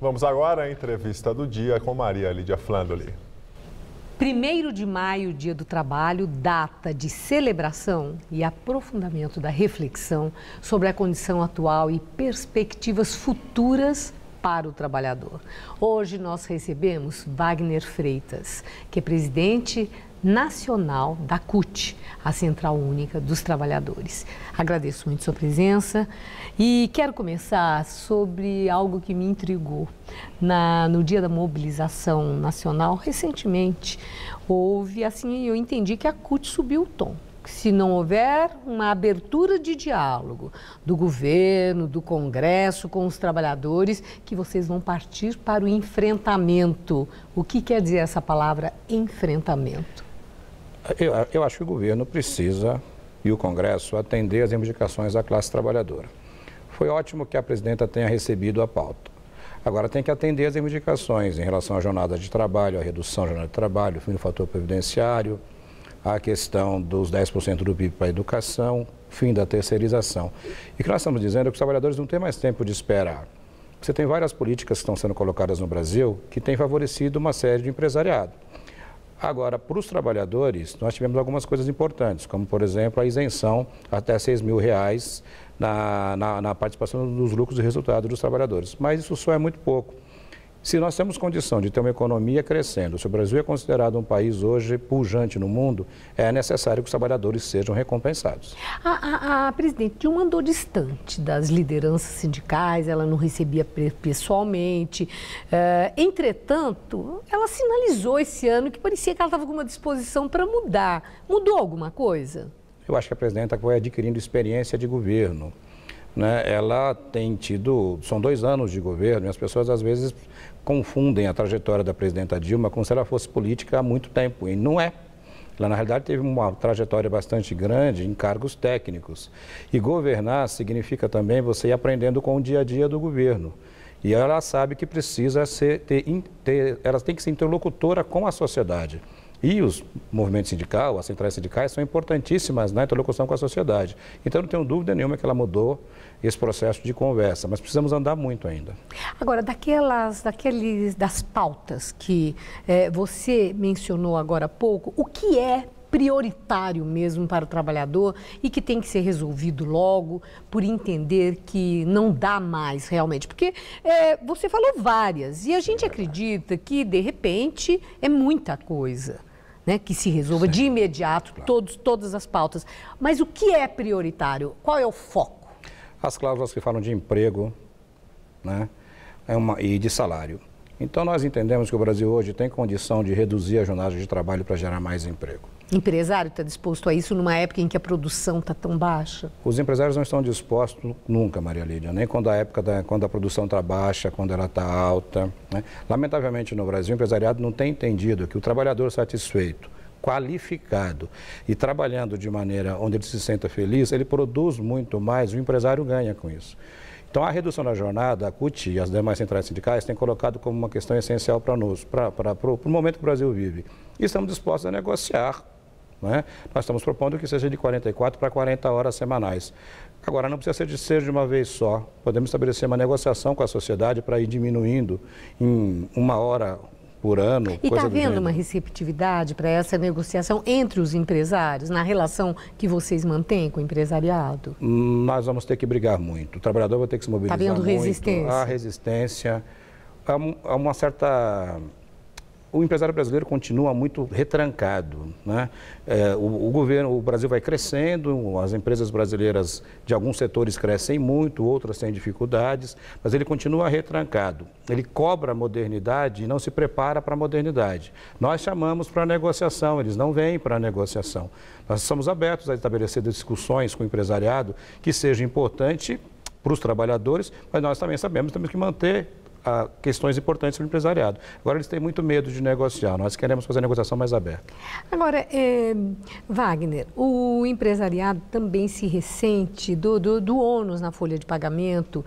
Vamos agora à entrevista do dia com Maria Lídia Flandoli. 1º de maio, Dia do Trabalho, data de celebração e aprofundamento da reflexão sobre a condição atual e perspectivas futuras para o trabalhador. Hoje nós recebemos Wagner Freitas, que é presidente nacional da CUT, a Central Única dos Trabalhadores. Agradeço muito sua presença e quero começar sobre algo que me intrigou. No dia da mobilização nacional, recentemente, houve, assim, eu entendi que a CUT subiu o tom. Se não houver uma abertura de diálogo do governo, do Congresso com os trabalhadores, que vocês vão partir para o enfrentamento. O que quer dizer essa palavra enfrentamento? Eu acho que o governo precisa, e o Congresso, atender às reivindicações da classe trabalhadora. Foi ótimo que a presidenta tenha recebido a pauta. Agora tem que atender às reivindicações em relação à jornada de trabalho, à redução da jornada de trabalho, o fim do fator previdenciário, a questão dos 10% do PIB para a educação, fim da terceirização. E o que nós estamos dizendo é que os trabalhadores não têm mais tempo de esperar. Você tem várias políticas que estão sendo colocadas no Brasil que têm favorecido uma série de empresariado. Agora, para os trabalhadores, nós tivemos algumas coisas importantes, como, por exemplo, a isenção até R$6.000 na participação dos lucros e resultados dos trabalhadores. Mas isso só é muito pouco. Se nós temos condição de ter uma economia crescendo, se o Brasil é considerado um país hoje pujante no mundo, é necessário que os trabalhadores sejam recompensados. A presidente Dilma andou distante das lideranças sindicais, ela não recebia pessoalmente. Entretanto, ela sinalizou esse ano que parecia que ela estava com uma disposição para mudar. Mudou alguma coisa? Eu acho que a presidenta foi adquirindo experiência de governo. Ela tem tido, são 2 anos de governo e as pessoas às vezes confundem a trajetória da presidenta Dilma como se ela fosse política há muito tempo, e não é. Ela, na realidade, teve uma trajetória bastante grande em cargos técnicos. E governar significa também você ir aprendendo com o dia a dia do governo. E ela sabe que precisa ela tem que ser interlocutora com a sociedade. E os movimentos sindicais, as centrais sindicais, são importantíssimas na interlocução com a sociedade. Então, não tenho dúvida nenhuma que ela mudou esse processo de conversa, mas precisamos andar muito ainda. Agora, das pautas que você mencionou agora há pouco, o que é prioritário mesmo para o trabalhador e que tem que ser resolvido logo por entender que não dá mais realmente? Porque você falou várias e a gente acredita que, de repente, é muita coisa. Que se resolva de imediato, claro. Todas as pautas. Mas o que é prioritário? Qual é o foco? As cláusulas que falam de emprego, e de salário. Então, nós entendemos que o Brasil hoje tem condição de reduzir a jornada de trabalho para gerar mais emprego. O empresário está disposto a isso numa época em que a produção está tão baixa? Os empresários não estão dispostos nunca, Maria Lídia, nem quando a produção está baixa, quando ela está alta. Lamentavelmente, no Brasil, o empresariado não tem entendido que o trabalhador satisfeito, qualificado e trabalhando de maneira onde ele se senta feliz, ele produz muito mais, o empresário ganha com isso. Então, a redução da jornada, a CUT e as demais centrais sindicais têm colocado como uma questão essencial para nós, para o momento que o Brasil vive. E estamos dispostos a negociar. Nós estamos propondo que seja de 44 para 40 horas semanais. Agora, não precisa ser de uma vez só. Podemos estabelecer uma negociação com a sociedade para ir diminuindo em 1 hora por ano. E está havendo uma receptividade para essa negociação entre os empresários, na relação que vocês mantêm com o empresariado? Nós vamos ter que brigar muito. O trabalhador vai ter que se mobilizar muito. Está havendo resistência? Há resistência. Há uma certa... O empresário brasileiro continua muito retrancado. O Brasil vai crescendo, as empresas brasileiras de alguns setores crescem muito, outras têm dificuldades, mas ele continua retrancado. Ele cobra a modernidade e não se prepara para a modernidade. Nós chamamos para a negociação, eles não vêm para a negociação. Nós estamos abertos a estabelecer discussões com o empresariado que seja importante para os trabalhadores, mas nós também sabemos que temos que manter questões importantes para o empresariado. Agora, eles têm muito medo de negociar. Nós queremos fazer a negociação mais aberta. Agora, Wagner, o empresariado também se ressente do ônus na folha de pagamento,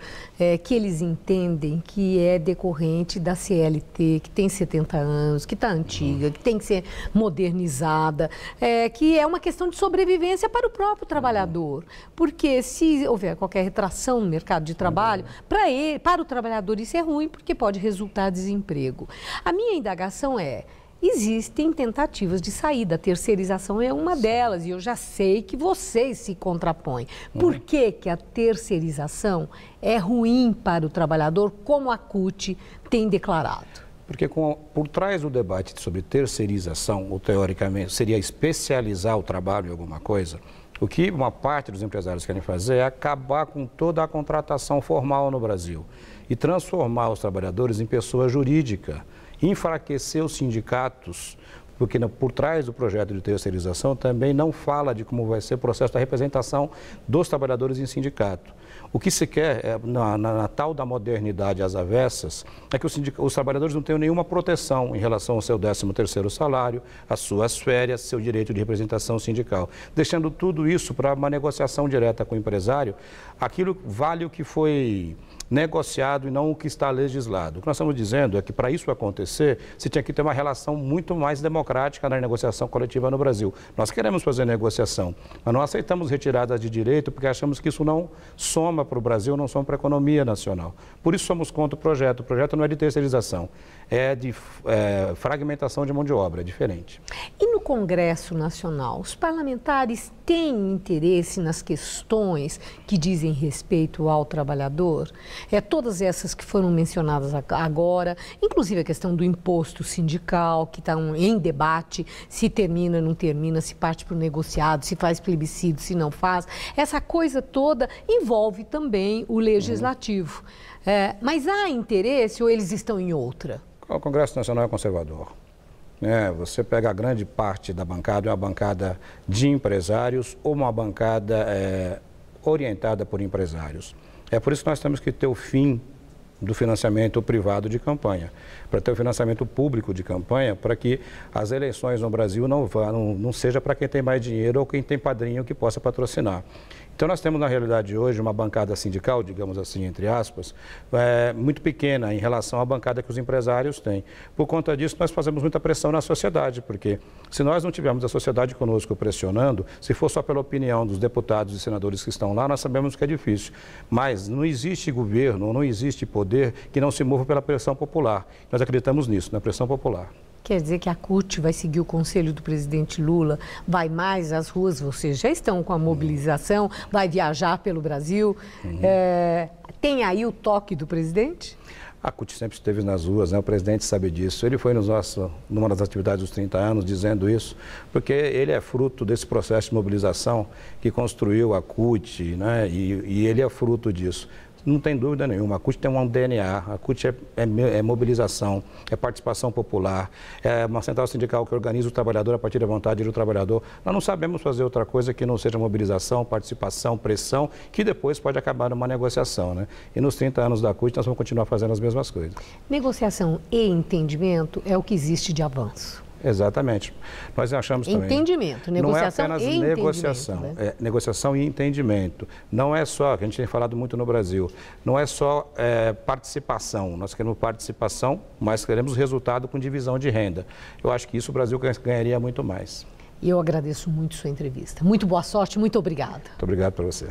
que eles entendem que é decorrente da CLT, que tem 70 anos, que está antiga, que tem que ser modernizada, que é uma questão de sobrevivência para o próprio trabalhador. Porque se houver qualquer retração no mercado de trabalho, para o trabalhador isso é ruim, ruim porque pode resultar desemprego. A minha indagação é: existem tentativas de saída, a terceirização é uma delas, e eu já sei que vocês se contrapõem. Por que que a terceirização é ruim para o trabalhador, como a CUT tem declarado? Porque por trás do debate sobre terceirização, ou teoricamente seria especializar o trabalho em alguma coisa, o que uma parte dos empresários querem fazer é acabar com toda a contratação formal no Brasil e transformar os trabalhadores em pessoa jurídica, enfraquecer os sindicatos, porque por trás do projeto de terceirização também não fala de como vai ser o processo da representação dos trabalhadores em sindicato. O que se quer, na tal da modernidade às avessas, é que os trabalhadores não tenham nenhuma proteção em relação ao seu 13º salário, às suas férias, seu direito de representação sindical. Deixando tudo isso para uma negociação direta com o empresário, aquilo vale o que foi negociado e não o que está legislado. O que nós estamos dizendo é que para isso acontecer, se tinha que ter uma relação muito mais democrática na negociação coletiva no Brasil. Nós queremos fazer negociação, mas não aceitamos retiradas de direito porque achamos que isso não soma para o Brasil, não soma para a economia nacional. Por isso somos contra o projeto. O projeto não é de terceirização, é de fragmentação de mão de obra, é diferente. E no Congresso Nacional, os parlamentares têm interesse nas questões que dizem respeito ao trabalhador? Todas essas que foram mencionadas agora, inclusive a questão do imposto sindical, que está em debate, se termina, não termina, se parte para o negociado, se faz plebiscito, se não faz. Essa coisa toda envolve também o legislativo. Mas há interesse ou eles estão em outra? O Congresso Nacional é conservador. Você pega a grande parte da bancada, é uma bancada de empresários ou uma bancada orientada por empresários. É por isso que nós temos que ter o fim do financiamento privado de campanha, para ter o financiamento público de campanha, para que as eleições no Brasil não seja para quem tem mais dinheiro ou quem tem padrinho que possa patrocinar. Então nós temos na realidade hoje uma bancada sindical, digamos assim, entre aspas, muito pequena em relação à bancada que os empresários têm. Por conta disso nós fazemos muita pressão na sociedade, porque se nós não tivermos a sociedade conosco pressionando, se for só pela opinião dos deputados e senadores que estão lá, nós sabemos que é difícil. Mas não existe governo, não existe poder que não se mova pela pressão popular. Nós acreditamos nisso, na pressão popular. Quer dizer que a CUT vai seguir o conselho do presidente Lula, vai mais às ruas, vocês já estão com a mobilização, vai viajar pelo Brasil. Tem aí o toque do presidente? A CUT sempre esteve nas ruas, o presidente sabe disso. Ele foi numa das atividades dos 30 anos dizendo isso, porque ele é fruto desse processo de mobilização que construiu a CUT, e ele é fruto disso. Não tem dúvida nenhuma, a CUT tem um DNA, a CUT é mobilização, é participação popular, é uma central sindical que organiza o trabalhador a partir da vontade do trabalhador. Nós não sabemos fazer outra coisa que não seja mobilização, participação, pressão, que depois pode acabar numa negociação. E nos 30 anos da CUT nós vamos continuar fazendo as mesmas coisas. Negociação e entendimento é o que existe de avanço. Exatamente. Nós achamos também... Entendimento, negociação não é apenas e negociação, entendimento. Negociação e entendimento. Não é só, que a gente tem falado muito no Brasil, não é só participação. Nós queremos participação, mas queremos resultado com divisão de renda. Eu acho que isso o Brasil ganharia muito mais. E eu agradeço muito sua entrevista. Muito boa sorte, muito obrigada. Muito obrigado para você.